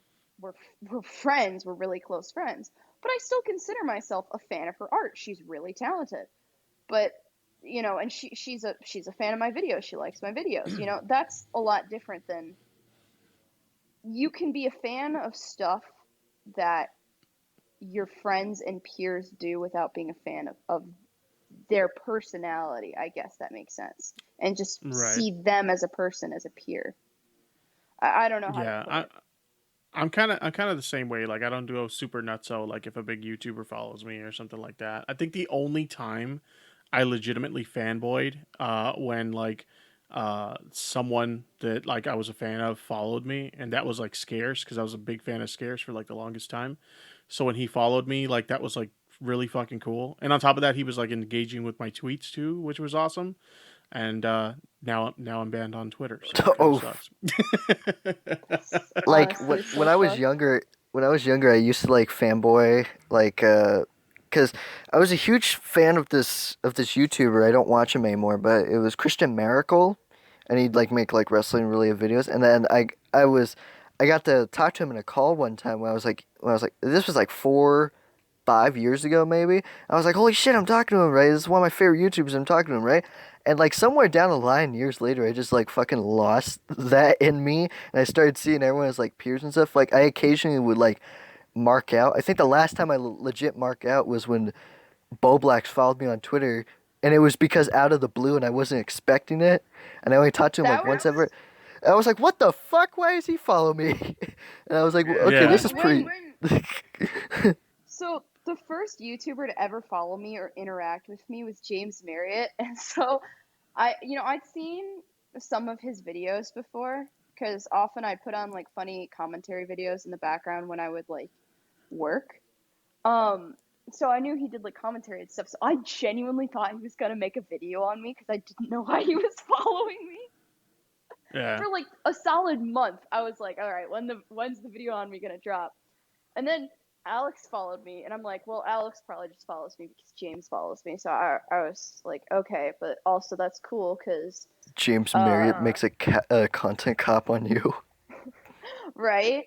we're we're friends, we're really close friends, but I still consider myself a fan of her art. She's really talented. But and she's a fan of my videos. She likes my videos. That's a lot different than you can be a fan of stuff that your friends and peers do without being a fan of their personality. I guess that makes sense. And just Right. see them as a person, as a peer. I don't know how to Yeah. put it. I'm kind of the same way. Like I don't go super nutso. Like if a big YouTuber follows me or something like that. I think the only time I legitimately fanboyed when like someone that like I was a fan of followed me, and that was like Scarce because I was a big fan of Scarce for like the longest time. So when he followed me, like that was like really fucking cool. And on top of that, he was like engaging with my tweets too, which was awesome. And now I'm banned on Twitter, so it kind of Oh, sucks. like Honestly, when so I was fucked. younger, I used to like fanboy like because I was a huge fan of this YouTuber. I don't watch him anymore, but it was Christian Miracle, and he'd like make like wrestling related videos. And then I got to talk to him in a call one time when I was like this was like 4, 5 years ago maybe. I was like, holy shit, I'm talking to him, right? This is one of my favorite YouTubers. I'm talking to him, right? And like somewhere down the line, years later, I just like fucking lost that in me, and I started seeing everyone as like peers and stuff. Like I occasionally would like mark out. I think the last time I legit marked out was when Boblax followed me on Twitter, and it was because out of the blue, and I wasn't expecting it, and I only talked to him That like once was ever. I was like, "What the fuck? Why is he follow me?" And I was like, "Okay, Yeah. this is pretty." so the first YouTuber to ever follow me or interact with me was James Marriott, and so I'd seen some of his videos before because often I put on like funny commentary videos in the background when I would like work. Um, so I knew he did like commentary and stuff. So I genuinely thought he was gonna make a video on me because I didn't know why he was following me Yeah. for like a solid month. I was like, all right, when's the video on me gonna drop? And then Alex followed me, and I'm like, well, Alex probably just follows me because James follows me. So I was like, okay, but also that's cool because, James Marriott uh, makes a content cop on you. right?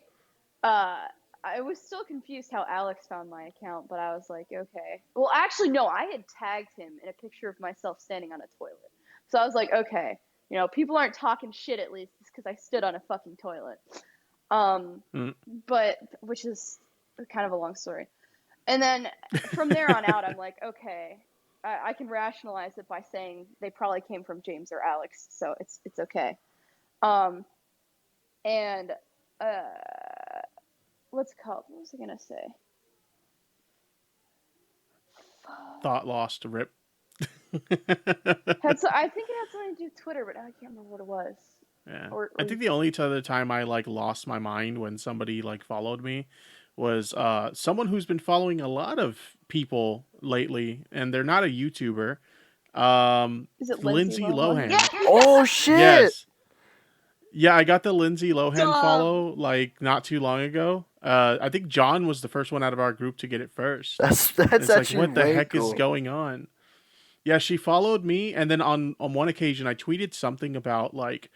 Uh, I was still confused how Alex found my account, but I was like, okay. Well, actually, no, I had tagged him in a picture of myself standing on a toilet. So I was like, okay, people aren't talking shit at least because I stood on a fucking toilet. Um, Mm. but which is kind of a long story. And then from there on out, I'm like, okay, I can rationalize it by saying they probably came from James or Alex, so it's okay. Um, and what's it called? What was I gonna say? Thought lost. Rip. I think it had something to do with Twitter, but now I can't remember what it was. Yeah. I Or think the only other time I like lost my mind when somebody like followed me was someone who's been following a lot of people lately, and they're not a YouTuber. is it Lindsay Lindsay Lohan? Yeah, Lohan. Oh shit! Yes. Yeah, I got the Lindsay Lohan dumb. follow like not too long ago. I think John was the first one out of our group to get it first. And That's it's like, actually what the way heck is cool. going on? Yeah, she followed me, and then on one occasion, I tweeted something about like,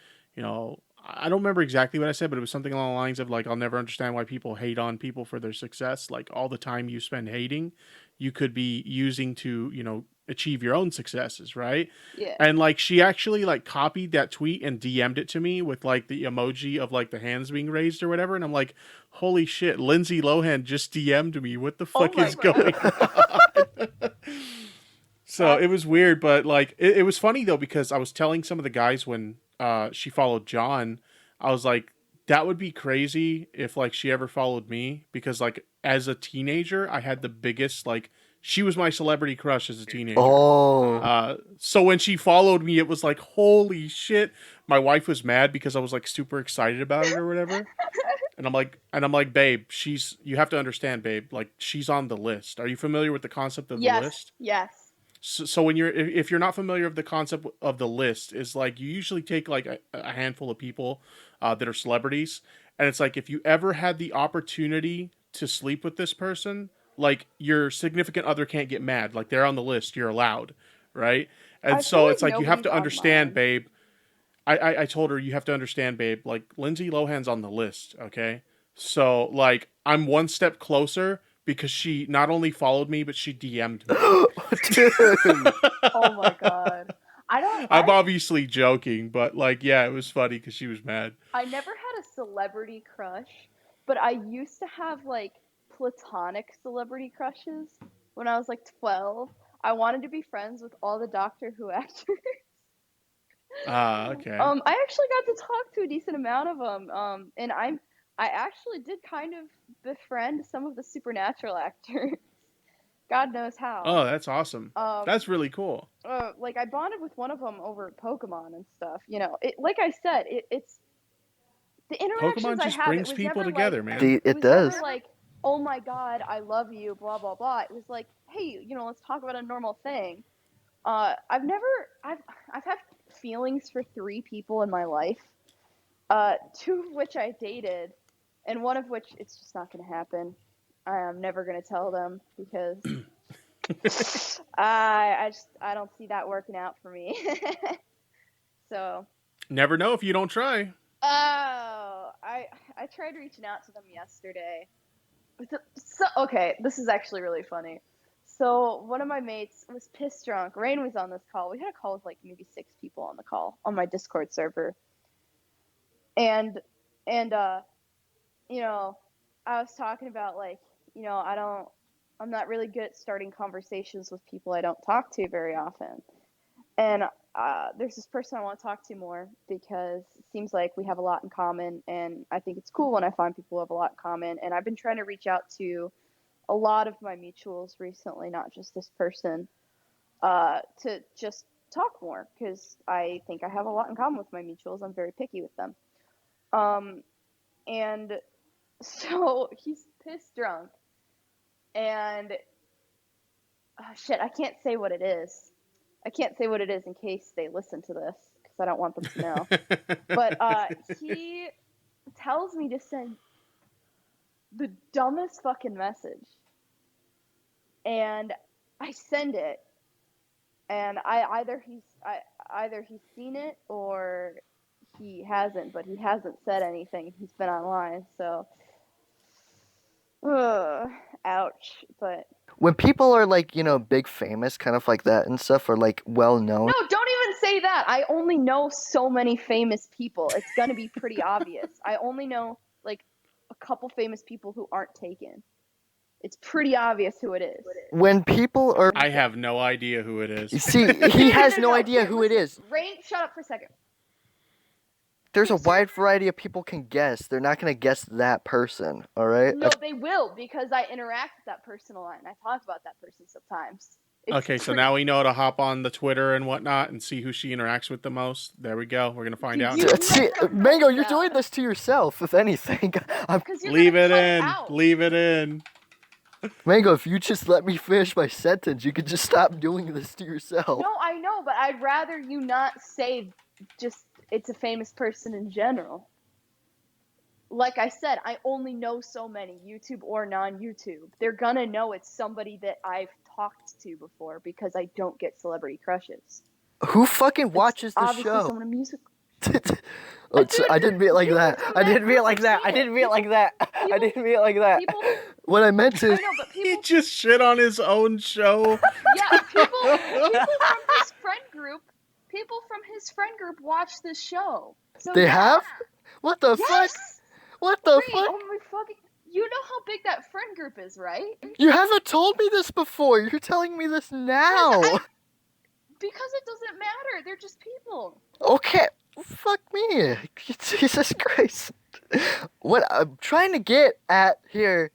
I don't remember exactly what I said, but it was something along the lines of like, I'll never understand why people hate on people for their success. Like all the time you spend hating, you could be using to achieve your own successes, right? Yeah. And like she actually like copied that tweet and DM'd it to me with like the emoji of like the hands being raised or whatever, and I'm like, holy shit, Lindsay Lohan just DM'd me. What the Oh fuck my is going god. on? So it That's was weird, but like it was funny though because I was telling some of the guys when she followed John, I was like, that would be crazy if like she ever followed me because like as a teenager I had the biggest like she was my celebrity crush as a teenager. Oh, So when she followed me, it was like holy shit. My wife was mad because I was like super excited about it or whatever. And I'm like, babe, you have to understand, babe, like she's on the list. Are you familiar with the concept of the yes, list? yes. So when if you're not familiar with the concept of the list, is like you usually take like a handful of people that are celebrities, and it's like if you ever had the opportunity to sleep with this person, like your significant other can't get mad, like they're on the list, you're allowed, right? And I feel so like it's like you have nobody's to on understand, mine. babe. I told her you have to understand, babe. Like Lindsay Lohan's on the list, okay? So like I'm one step closer because she not only followed me but she DM'd me. dude. Oh my god. I don't I'm obviously joking, but like, yeah, it was funny because she was mad. I never had a celebrity crush, but I used to have like platonic celebrity crushes when I was like 12. I wanted to be friends with all the Doctor Who actors. Ah, okay. I actually got to talk to a decent amount of them. And I actually did kind of befriend some of the supernatural actors. God knows how. Oh, that's awesome. Um, That's really cool. like I bonded with one of them over Pokemon and stuff. Like I said, it's the interactions Pokemon I just have. It brings was people never like together, man. it It was never does. like, oh my god, I love you, blah blah blah. It was like, hey, let's talk about a normal thing. I've never, I've had feelings for three people in my life. Two of which I dated, and one of which it's just not gonna happen. I'm never gonna tell them because I don't see that working out for me. So, Never know if you don't try. oh, I tried reaching out to them yesterday. So okay, this is actually really funny. So one of my mates was pissed drunk. Rain was on this call. We had a call with like maybe 6 people on the call on my Discord server. And and you know, I was talking about like, I'm not really good at starting conversations with people I don't talk to very often. And there's this person I want to talk to more because it seems like we have a lot in common, and I think it's cool when I find people who have a lot in common. And I've been trying to reach out to a lot of my mutuals recently, not just this person, to just talk more because I think I have a lot in common with my mutuals. I'm very picky with them. And so he's pissed drunk, and shit, I can't say what it is. I can't say what it is in case they listen to this because I don't want them to know. But he tells me to send the dumbest fucking message, and I send it, and either he's seen it or he hasn't, but he hasn't said anything. He's been online, so ouch. But When people are like, big famous, kind of like that and stuff, or like well known. no, don't even say that. I only know so many famous people. It's gonna be pretty obvious. I only know like a couple famous people who aren't taken. It's pretty obvious who it is. When people are, I have no idea who it is. see, he has no idea Here, who it is. Rain, shut up for a second. There's a wide variety of people can guess. They're not gonna guess that person. All right. No, they will because I interact with that person a lot and I talk about that person sometimes. Okay, so now we know to hop on the Twitter and whatnot and see who she interacts with the most. There we go. We're gonna find out. See, Mango, you're doing this to yourself. If anything, Leave it in. Leave it in. Mango, if you just let me finish my sentence, you could just stop doing this to yourself. No, I know, but I'd rather you not say just it's a famous person in general. Like I said, I only know so many, YouTube or non-YouTube. They're gonna know it's somebody that I've talked to before because I don't get celebrity crushes. Who fucking watches the obviously show? Someone music. I didn't mean it like that. I didn't mean it like that. I didn't mean it like that. I didn't mean it like that. What I meant to. I know, but people. He just shit on his own show. Yeah, people from his friend group. People from his friend group watch this show. So They have? What the fuck? What the fuck? Oh my fucking! You know how big that friend group is, right? You haven't told me this before. You're telling me this now. Because it doesn't matter. They're just people. Okay. Fuck me. Jesus Christ. What I'm trying to get at here.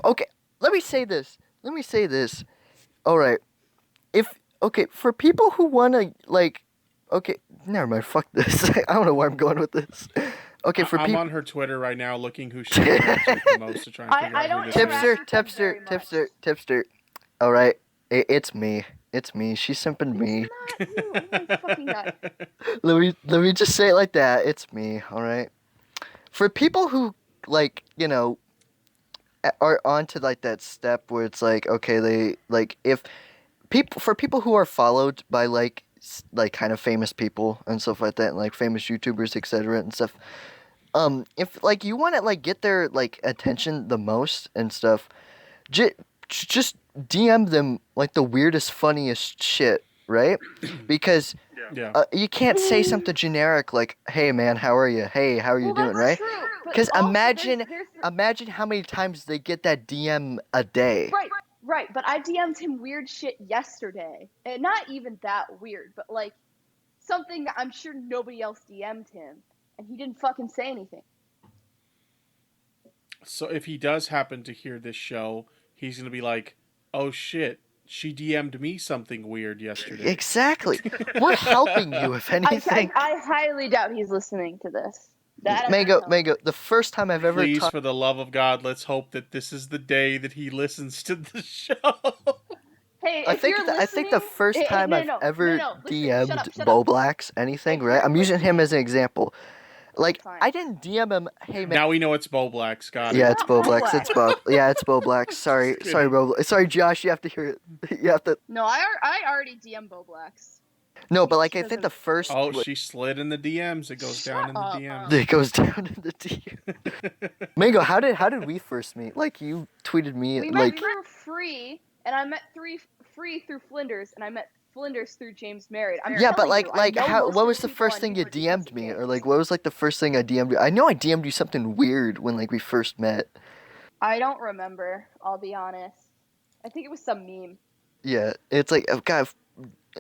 Okay, let me say this. Alright. For people who wanna, okay, never mind, fuck this. I don't know where I'm going with this. Okay, for people. I'm on her Twitter right now looking who she interacts with the most to try and figure out who this is. Tipster. Alright, it's me. It's me. She's simping me. It's not you. Oh my fucking God. Let me just say it like that. It's me, alright? For people who, are onto, that step where it's okay, they, for people who are followed by, kind of famous people and stuff like that, and, famous YouTubers, etc. and stuff, if, you want to, get their, attention the most and stuff, just DM them, the weirdest, funniest shit, right? Because you can't say something generic like, hey, man, how are you? Hey, how are you doing, right? Because imagine how many times they get that DM a day. Right, but I DM'd him weird shit yesterday. And not even that weird, but, something I'm sure nobody else DM'd him. And he didn't fucking say anything. So if he does happen to hear this show, he's going to be like, oh shit, she DM'd me something weird yesterday. Exactly. We're helping you, if anything. I highly doubt he's listening to this. Mango, the first time I've ever Please, for the love of God, let's hope that this is the day that he listens to the show. Hey, I think the first time I've ever DM'd Boblax anything, right? I'm using him as an example. I didn't DM him, hey, man. Now we know it's Boblax, got it. Yeah, it's Boblax. It's Boblax. Sorry, Josh, you have to hear it. You have to. No, I already DM'd Boblax. No, but like She I think doesn't. the first Oh, she slid in the DMs. It goes down in the Shut DMs. it goes down in the DM. Mango, how did we first meet? Like you tweeted me We like met through Free, and I met Free through Flinders, and I met Flinders through James Married. I'm yeah, but telling you, I know most what of was the people first on thing you here because DM'd of me, or James. like what was like the first thing I DM'd you? I know I DM'd you something weird when like we first met. I don't remember. I'll be honest. I think it was some meme. Yeah, it's like God,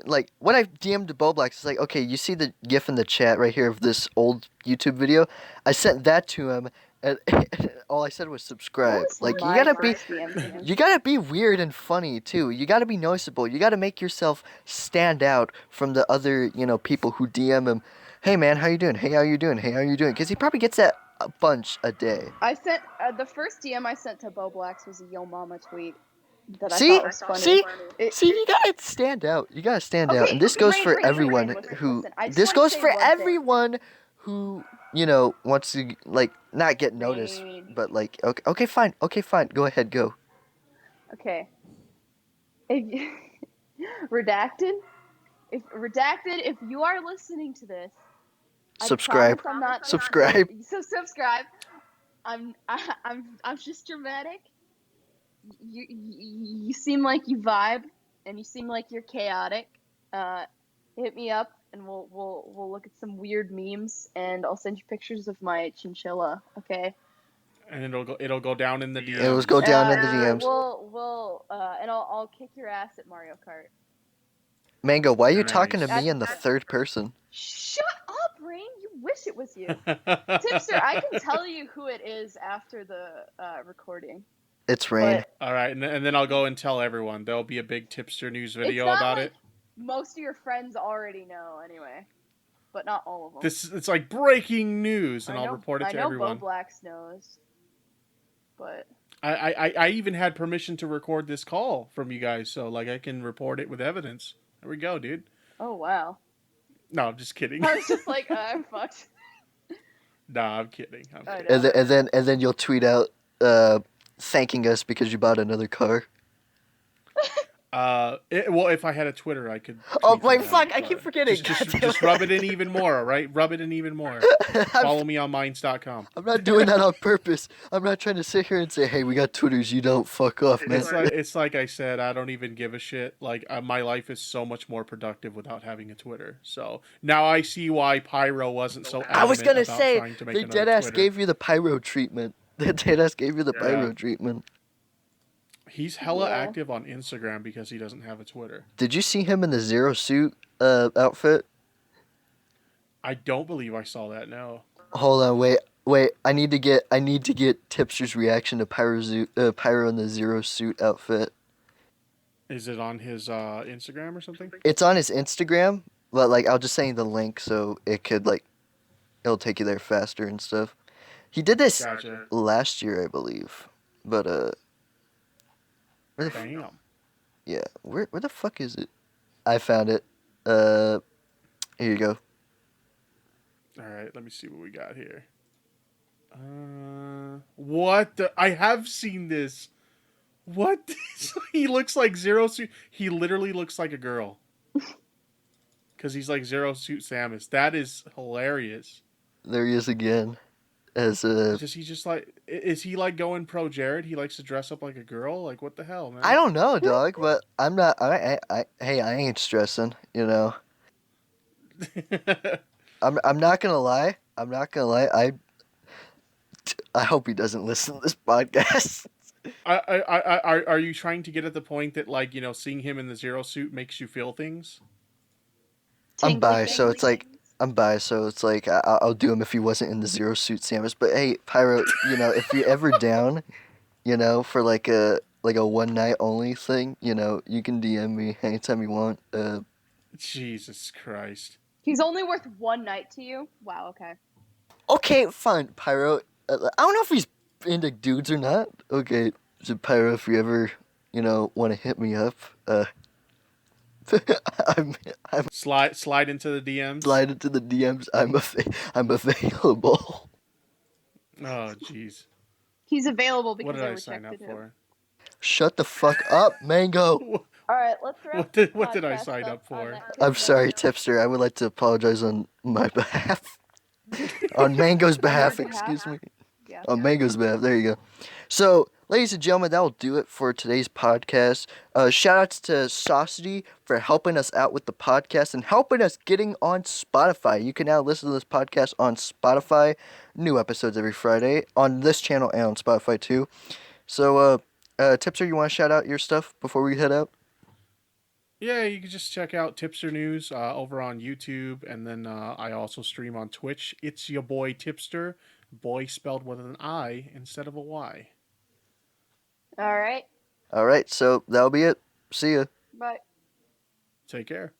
like when I DM'd to Boblax, it's like okay, you see the GIF in the chat right here of this old YouTube video. I sent that to him, and all I said was What subscribe. was Like my first DM to him? you gotta be weird and funny too. You gotta be noticeable. You gotta make yourself stand out from the other, people who DM him. Hey man, how you doing? Hey, how you doing? Hey, how you doing? Because he probably gets that a bunch a day. I sent the first DM I sent to Bo Blacks was a Yo Mama tweet that I See, thought was funny. see, you gotta stand out. You gotta stand out, Okay, and this goes Rain, for Rain, everyone listen, who. listen. I just This wanna goes say for one thing. everyone who wants to like not get noticed, Rain. but like okay, fine, go ahead, go. Okay. If redacted, if you are listening to this, Subscribe. I promise I'm not. Subscribe. So subscribe. I'm just dramatic. You seem like you vibe, and you seem like you're chaotic. Hit me up, and we'll look at some weird memes, and I'll send you pictures of my chinchilla. Okay. And it'll go down in the DMs. It was go down in the DMs. And I'll kick your ass at Mario Kart. Mango, why are you Nice. talking to me in the third person? Shut up, Rain. You wish it was you. Tipster, I can tell you who it is after the recording. It's Rain. All right, and then I'll go and tell everyone. There'll be a big Tipster news video about it. Most of your friends already know anyway, but not all of them. It's like breaking news, and I'll report it to everyone. I know Bo Blacks knows, but I even had permission to record this call from you guys, so like I can report it with evidence. There we go, dude. Oh wow. No, I'm just kidding. I was just like, I'm fucked. Nah, I'm kidding. And then you'll tweet out thanking us because you bought another car. Well, if I had a Twitter, I could. Oh wait, fuck! I keep forgetting. Just rub it in even more, all right? Rub it in even more. Follow me on minds.com. I'm not doing that on purpose. I'm not trying to sit here and say, "Hey, we got Twitters. You don't fuck off, man." It's like I said. I don't even give a shit. Like my life is so much more productive without having a Twitter. So now I see why Pyro wasn't so. I was gonna about say trying to make they another deadass Twitter. gave you the Pyro treatment. They deadass gave you the Pyro treatment. He's hella active on Instagram because he doesn't have a Twitter. Did you see him in the Zero Suit outfit? I don't believe I saw that. No. Hold on, wait. I need to get Tipster's reaction to Pyro in the Zero Suit outfit. Is it on his Instagram or something? It's on his Instagram, but like I'll just send you the link so it could like it'll take you there faster and stuff. He did this last year, I believe, but where the Damn. yeah, where the fuck is it? I found it. Here you go. All right, let me see what we got here. What? I have seen this. What? He looks like Zero Suit. He literally looks like a girl. Because he's like Zero Suit Samus. That is hilarious. There he is again. Is he just like? Is he like going pro Jared? He likes to dress up like a girl. Like what the hell, man? I don't know, dog, but I'm not. Hey, I ain't stressing. I'm not gonna lie. I hope he doesn't listen to this podcast. Are you trying to get at the point that like seeing him in the Zero Suit makes you feel things? I'm biased, so it's like I'll do him if he wasn't in the Zero Suit Samus. But hey, Pyro, if you're ever down, for like a one night only thing, you can DM me anytime you want. Jesus Christ. He's only worth one night to you? Wow, okay. Okay, fine, Pyro. I don't know if he's into dudes or not. Okay, so Pyro, if you ever, want to hit me up, I'm slide into the DMs. Slide into the DMs. I'm available. Oh, jeez. He's available because what did I I sign up him. for? Shut the fuck up, Mango. All right, let's wrap What this did I podcast sign up up on for? that I'm sorry, good note. Tipster. I would like to apologize on my behalf. On Mango's On your behalf, behalf. excuse me. Yeah. On Mango's behalf. There you go. So, ladies and gentlemen, that will do it for today's podcast. Shout outs to SUZY for helping us out with the podcast and helping us getting on Spotify. You can now listen to this podcast on Spotify. New episodes every Friday on this channel and on Spotify too. So, Tipster, you want to shout out your stuff before we head out? Yeah, you can just check out Tipster News over on YouTube, and then I also stream on Twitch. It's your boy Tipster, boy spelled with an I instead of a Y. All right. All right, so that'll be it. See ya. Bye. Take care.